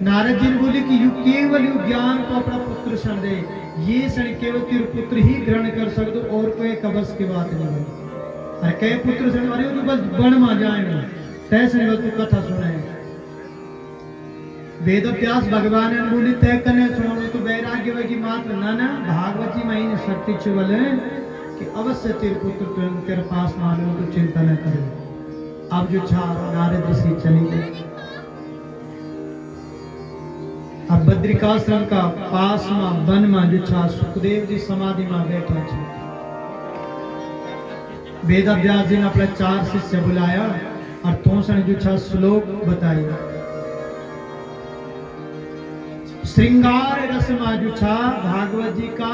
नारद जी ने बोले कि यू केवल यू ज्ञान को अपना पुत्र क्षण दे, ये क्षण केवल तेरे पुत्र ही ग्रहण कर सकते, और कोई कबस की बात नहीं है। अरे कई पुत्र क्षण मारे तो बस बन मा जाए तैसे बस तू कथा सुने। वेद व्यास भगवान ने बोली तय कने सुनो तो वैराग्य की मात्र नाना भागवती महीने शक्ति चुवल कि अवश्य तेरे पुत्र तुम तेरे पास मानो तो चिंता न करो। अब जो छा नारद ऋषि चली गए। अब बद्रिकाश्रम का पास में वन में जो छा सुखदेव जी समाधि में बैठे छे। वेद व्यास जी ने अपने 4 शिष्य बुलाया और तोषण जो छा श्लोक बताई। श्रृंगार रस में जो छा भागवत जी का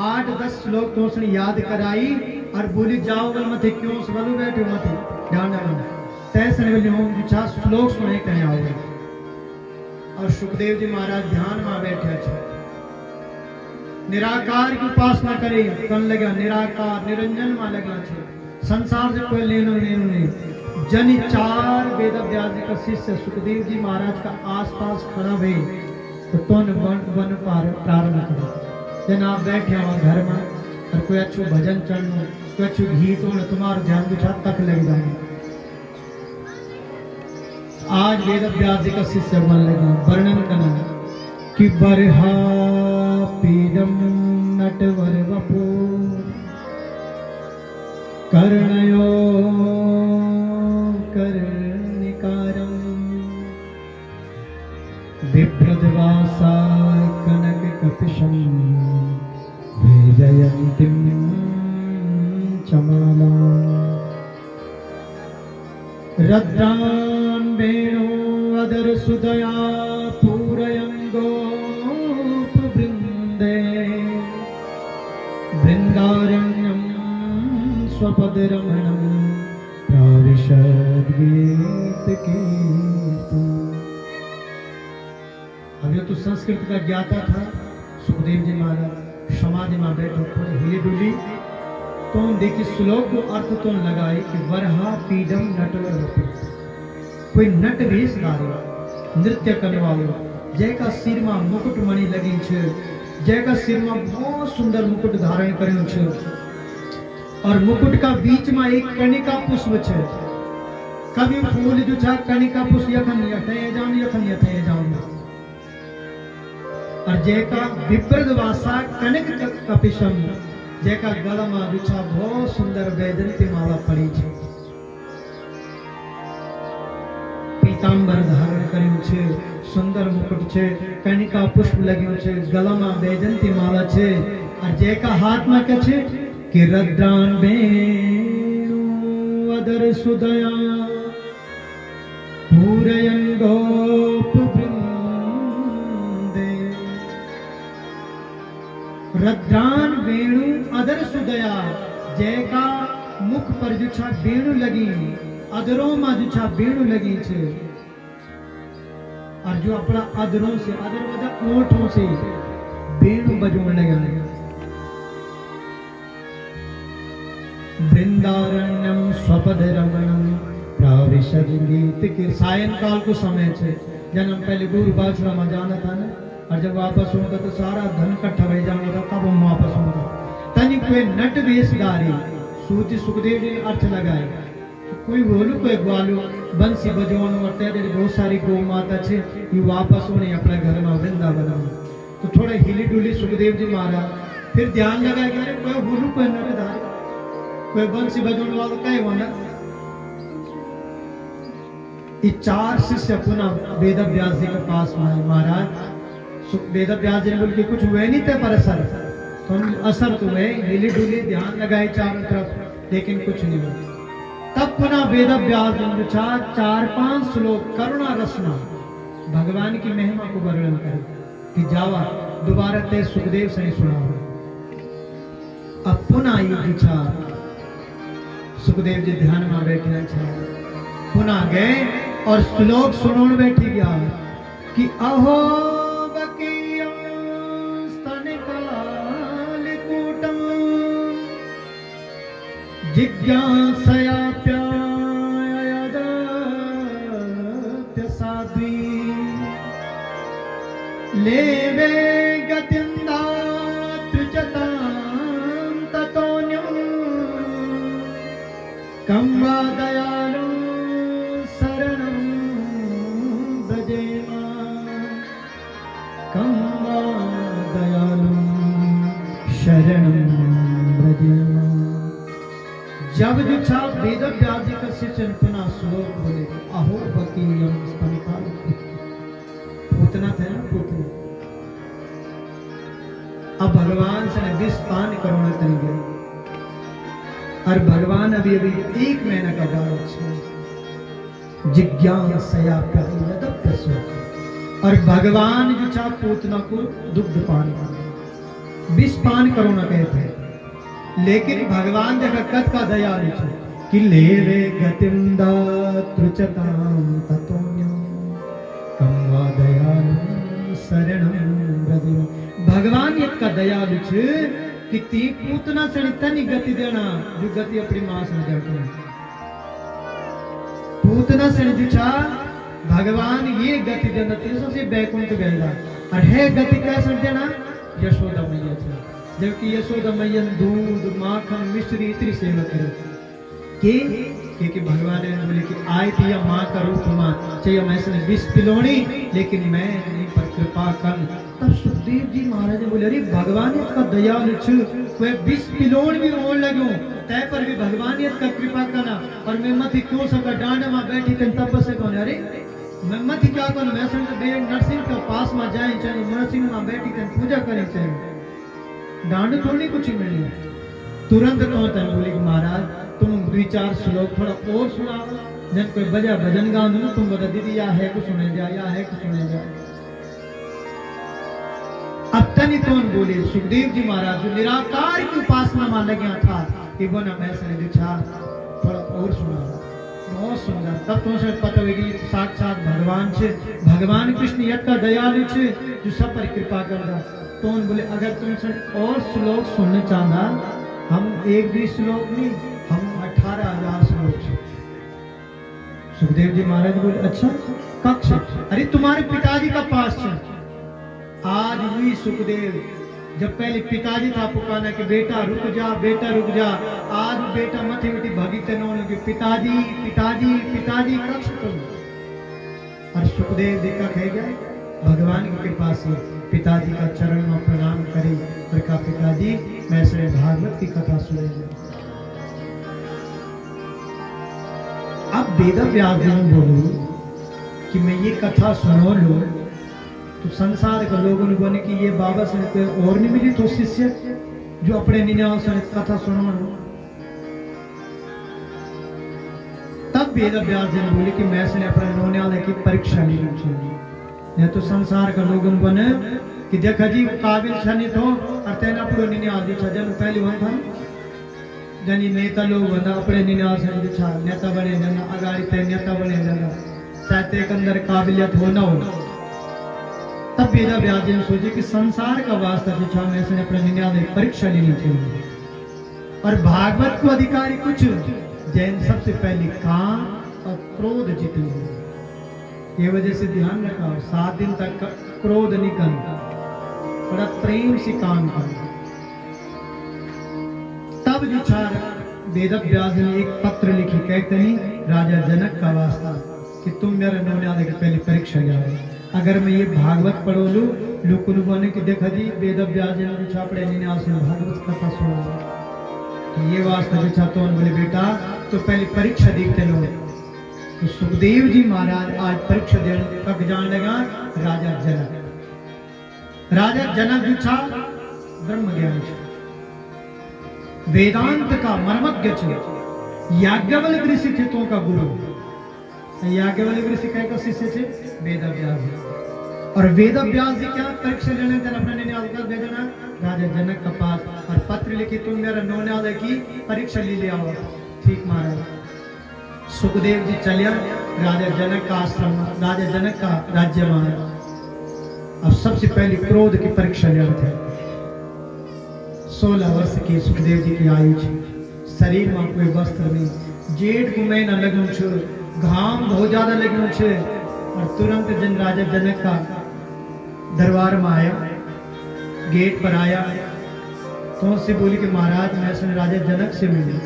8-10 श्लोक तोषण याद कराई और बोली जाओ बल मथे क्यों सबलू बैठे मथे ध्यान रखना तैसे बोली हम जो छा श्लोक सुने कने आओगे। और सुखदेव जी महाराज ध्यान में बैठे छे, निराकार की उपासना करे कन लगा निराकार निरंजन में लगा छे, संसार से कोई लेनो लेनो नहीं। जन 4 वेद व्यास जी का शिष्य सुखदेव जी महाराज का आसपास खड़ा हुए तो तुम वन पार प्रारंभ करो। जन आप बैठे हो घर में और कोई अच्छो भजन चढ़ो कोई अच्छो गीत हो तुम्हारा ध्यान बिछा तक लग जाए। आज वेद व्यास जी का शिष्य बन लगा वर्णन करना कि बरहा पीडम नटवर वपो कर्णयो कर्णिकारम बिभ्रद्वासा कनक कपिशम वेदयन्तीं चमाला रद्रान् वेणो अदर सुदया पूरयन् गोपवृन्दे वृन्दारण्यं स्वपदरमणं प्राविशद् गीतकीर्ति। अब ये तो संस्कृत का ज्ञाता था सुखदेव जी महाराज समाधि में बैठे थोड़ी हिली डुली तो देखिए श्लोक को अर्थ तो लगाए कि वरहा पीडम नटवर वपु, कोई नट वेशधारी नृत्य करवाओ जय का सिर में मुकुट मणि लगी छे, जय का सिर में बहुत सुंदर मुकुट धारण कर्यो छे और मुकुट का बीच में एक कणिका पुष्प छे। कभी फूल जो छा कणिका पुष्प यखन यथे जाऊं और जय का विप्रद्वासा कनक कपिशम, जय का गला में बिछा बहुत सुंदर वैजयंती माला पड़ी छे। पीतांबर धारण कर्યું छे, सुंदर मुकुट छे, कणिका पुष्प लग्યું छे, गला में वैजयंती माला छे और जय का हाथ में के छे कि रद्रान वेणु अदर सुदया पूरयन् गोप वृंदे। रद्रान वेणु अदर सुदया, जय का मुख पर जो छा वेणु लगी, अदरों में जो छा वेणु लगी छे और जो अपना अदरों से अदर मतलब ओठों से वेणु बजने लगा। वृंदारण्यम स्वपद रमणम प्राविशद गीत के सायंकाल को समय छे। जन्म पहले गुरु बाजरा में जाना था ना और जब वापस होता तो सारा धन इकट्ठा हो जाना था तब हम वापस होता। तनी कोई नट वेशधारी सूची सुखदेव जी ने अर्थ लगाए कोई बोलू कोई ग्वालू बंसी बजवानो अत्यारे बहुत सारी गौ माता छे ये वापस होने अपने घर में वृंदावन में तो थोड़ा हिली डुली सुखदेव जी महाराज फिर ध्यान लगाए कि कोई बोलू कोई नटधारी कोई बंसी बजवाने वाला कहे वाला। ये 4 शिष्य पुनः वेद व्यास जी के पास में महाराज वेद व्यास जी ने बोल के कुछ हुए नहीं थे पर असर तो हुए हिली डुली ध्यान लगाए चारों तरफ लेकिन कुछ नहीं हुआ। तब पुनः वेद व्यास जी ने 4-5 श्लोक करुणा रसना भगवान की महिमा को वर्णन करे कि जावा दोबारा ते सुखदेव से सुना। अब पुनः ये विचार सुखदेव जी ध्यान में बैठे पुनः गए और श्लोक सुनोन बैठी गया कि अहो बकीयं स्तनिकालिकूटं जिज्ञासयाप्यायदप्य साध्वी लेवे गतिन्दातृचतां ततोऽन्यं कं वा दयालु शरणं व्रजेम कं वा दयालु शरणं व्रजेम। जब जो छा वेद व्यास जी का शिष्य पुनः श्लोक बोले अहो बकीयम स्तनिकाल पूतना थे ना पूतना। अब भगवान से ने विष पान करोना तन गए और भगवान अभी अभी 1 महीना का बालक जिज्ञासया प्यादप्य और भगवान जो छा पूतना को दुग्ध पान विष पान करोना कहते हैं। लेकिन भगवान देखा कत का दयालु छे कि लेवे गतिम दातृचतां ततोऽन्यं कं वा दयालु शरणं व्रजेम। भगवान ये का दयालु छे कि ती पूतना से तनी गति देना जो गति अपनी मां से देते हैं। पूतना से जो छा भगवान ये गति देना तीसरा से बैकुंठ गएगा और है गति कैसे देना यशोदा मैया छे। जबकि यशोदा मैया दूध माखन मिश्री इतनी सेवा करे कि भगवान ने बोले कि आए थी या माँ का रूप माँ चाहिए मैं इसने विष पिलोनी लेकिन मैं नहीं पर कृपा कर। तब सुखदेव जी महाराज ने बोले अरे भगवान का दयालु छु वह विष पिलोन भी होने लगो तय पर भी भगवान का कृपा करना और मैं मत क्यों सका डांड में बैठी कर तप से कौन अरे मैं मत क्या करूं मैं संग नरसिंह के पास में जाए चाहे नरसिंह में बैठी कर पूजा करें चाहिए डांड थोड़ी कुछ मिली। तुरंत तो तन बोले कि महाराज तुम 2-4 श्लोक थोड़ा और सुनाओ जब कोई बजा भजन गाओ ना तुम बता दीदी या है कुछ सुने जा या है कुछ सुने जा। अब तनी तो बोले सुखदेव जी महाराज जो निराकार की उपासना में लगे था कि वो ना मैं सने दिखा थोड़ा और सुनाओ बहुत सुंदर। तब तो से पता होगी साक्षात भगवान से भगवान कृष्ण यत का दयालु छे जो सब पर कृपा करदा। तो बोले अगर तुम और श्लोक सुनना चाहना हम 1-2 श्लोक नहीं हम 18,000 श्लोक। सुखदेव जी महाराज बोले अच्छा कक्ष अरे तुम्हारे पिताजी का पास है। आज हुई सुखदेव जब पहले पिताजी था पुकारा कि बेटा रुक जा आज बेटा मथे मिट्टी भगी तनों कि पिताजी पिताजी पिताजी कक्ष तुम और सुखदेव जी का कह गया भगवान की कृपा से पिताजी का चरण में प्रणाम करे और कहा पिताजी मैं श्री भागवत की कथा सुनेंगे। अब वेद व्यास जी ने बोलो कि मैं ये कथा सुनो लो तो संसार के लोगों ने बोले कि ये बाबा से कोई और नहीं मिली तो शिष्य जो अपने निन्याओं से कथा सुनो लो। तब वेद व्यास जी ने बोले कि मैं से अपने नौनियाल की परीक्षा लेनी चाहिए या तो संसार का लोगन बने कि देखा जी काबिल छनित हो और तेना अपने निन्याल दिखा जन पहली वन था जनी नेता लोग बना अपने निन्याल से दिखा नेता बने जाना अगाड़ी ते नेता बने जाना चाहते के अंदर काबिलियत हो ना हो। तब वेद व्यास जी ने सोचे कि संसार का वास्ता दिखा मैं से अपने निन्याल परीक्षा लेनी चाहिए और भागवत को अधिकारी कुछ जैन सबसे पहले काम और क्रोध जीती है। ये वजह से ध्यान रखा 7 दिन तक क्रोध नहीं करना बड़ा प्रेम से काम करना। तब जो चार वेद व्यास ने एक पत्र लिखी कहते हैं राजा जनक का वास्ता कि तुम मेरे नौनियाल की पहले परीक्षा जाओ अगर मैं ये भागवत पढ़ो लू लोग बोले कि देखा जी वेद व्यास ने छापड़े निन्याल से भागवत कथा सुना तो ये वास्ता जो चाहते बोले बेटा तो पहले परीक्षा देखते लो। तो सुखदेव जी महाराज आज परीक्षा देने तक जान लगा राजा जनक जो था ब्रह्म ज्ञान वेदांत का मर्मज्ञ छे याज्ञवल्क्य ऋषि थे तो का गुरु याज्ञवल्क्य ऋषि का शिष्य थे वेद व्यास और वेद व्यास जी क्या परीक्षा लेने जन अपने निन्याल का भेजना राजा जनक का पास और पत्र लिखी तुम मेरा नौनियाल की परीक्षा ले आओ। ठीक महाराज सुखदेव जी चलिया राजा जनक का आश्रम राजा जनक का राज्य में अब सबसे पहले क्रोध की परीक्षा लेना थे। 16 वर्ष की सुखदेव जी की आयु थी शरीर में कोई वस्त्र नहीं जेठ को महीना लगन छे घाम बहुत ज्यादा लगन छे और तुरंत जन राजा जनक का दरबार में आया, गेट पर आया तो उससे बोली कि महाराज मैं सुन राजा जनक से मिली।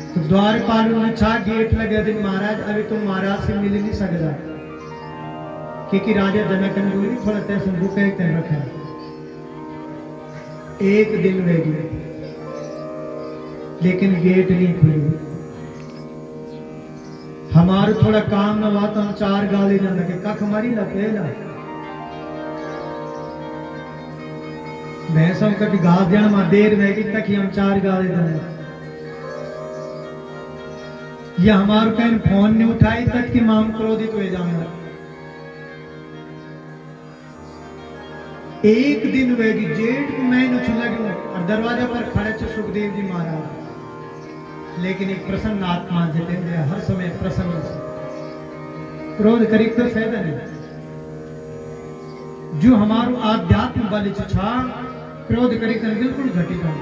तो द्वारपाल ने छा गेट लगे दिन महाराज अभी तुम महाराज से मिल नहीं सकता, क्योंकि राजा जनक ने बोली थोड़ा तैसे रुके तय रखा। एक दिन वेगी लेकिन गेट नहीं खुली। हमारे थोड़ा काम न हुआ तो हम 4 गाली न लगे, कख मरी लपेला भैंसों का कि घास देना में देर वेगी तक ही हम 4 गाली देना। या हमारे कहीं फोन नहीं उठाई तक कि माम क्रोधित हो जाऊंगा। एक दिन वेगी जेठ को मैं नुछ लगी और दरवाजा पर खड़े थे सुखदेव जी महाराज, लेकिन एक प्रसन्न आत्मा जितेंद्र हर समय प्रसन्न से क्रोध करीब तो फायदा नहीं। जो हमारो आध्यात्म बल छा क्रोध करीब बिल्कुल घटी जाए,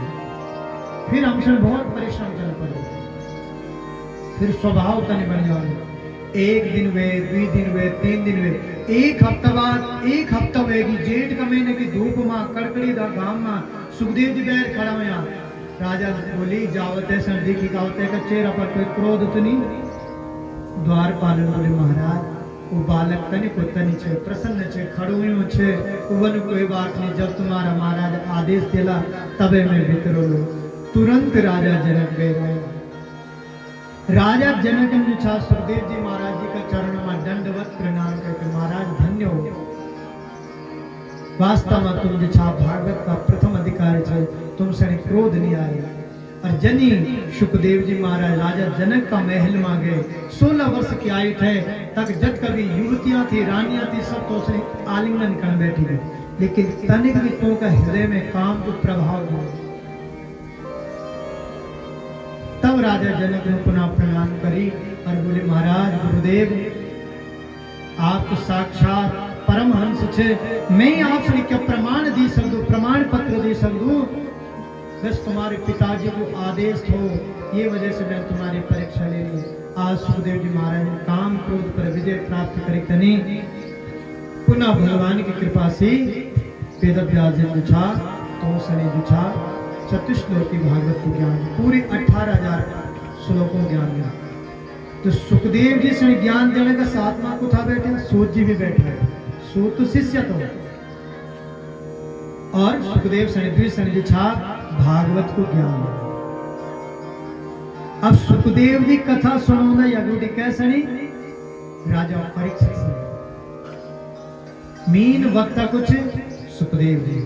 फिर हमसे बहुत परिश्रम करना पड़ेगा, फिर स्वभाव तन बन जाए। एक दिन वे 2 दिन वे 3 दिन वे, एक हफ्ता बाद एक हफ्ता वेगी जेठ का महीने की धूप मां कड़कड़ी दा गांव में सुखदेव जी बैर खड़ा हुआ। राजा बोली जावते सर देखी गावते का चेहरा पर कोई क्रोध तो नहीं। द्वारपाल बोले महाराज वो बालक तनि को तनि छे प्रसन्न छे खड़ुयो छे उवन कोई बात नहीं, जब तुम्हारा महाराज आदेश दिला तबे मैं भीतर लो। तुरंत राजा जनक गए। राजा जनक ने छा सुखदेव जी महाराज जी का चरण में दंडवत प्रणाम करके महाराज धन्य हो, वास्तव में तुम जो छा भागवत का प्रथम अधिकार छे, तुम से क्रोध नहीं आए। और जनी सुखदेव जी महाराज राजा जनक का महल में गए, 16 वर्ष की आयु थे तक जब कभी युवतियां थी रानियां थी सब तो उसे आलिंगन कर बैठी थी, लेकिन तनिक भी तो का हृदय में काम को प्रभाव नहीं। तब राजा जनक ने पुनः प्रणाम करी और बोले महाराज गुरुदेव आप तो साक्षात परमहंस छे, मैं आपसे क्या प्रमाण दी सकूं, प्रमाण पत्र दे सकूं, बस तुम्हारे पिताजी को आदेश हो, ये वजह से मैं तुम्हारी परीक्षा ले ली। आज सुखदेव जी महाराज ने काम क्रोध पर विजय प्राप्त करी तनी पुनः भगवान की कृपा से वेद व्यास जी जुछा तो सने जुछा चतुश्लोकी भागवत को ज्ञान पूरे 18,000 श्लोकों ज्ञान दिया। तो सुखदेव जी से ज्ञान देने का सातवां को था बैठे, सूत जी भी बैठे, सूत तो शिष्य तो और सुखदेव सने छा भागवत को ज्ञान। अब सुखदेव जी कथा सुनो ना यगुटी कैसनी राजा परीक्षित से मीन वक्ता कुछ सुखदेव जी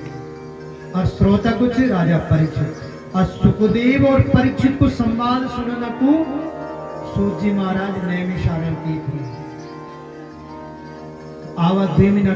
और श्रोता कुछ राजा परीक्षित। और सुखदेव और परीक्षित को संवाद सुनना को सूत जी महाराज नैमिषारण्य की थी। आवा 2 मिनट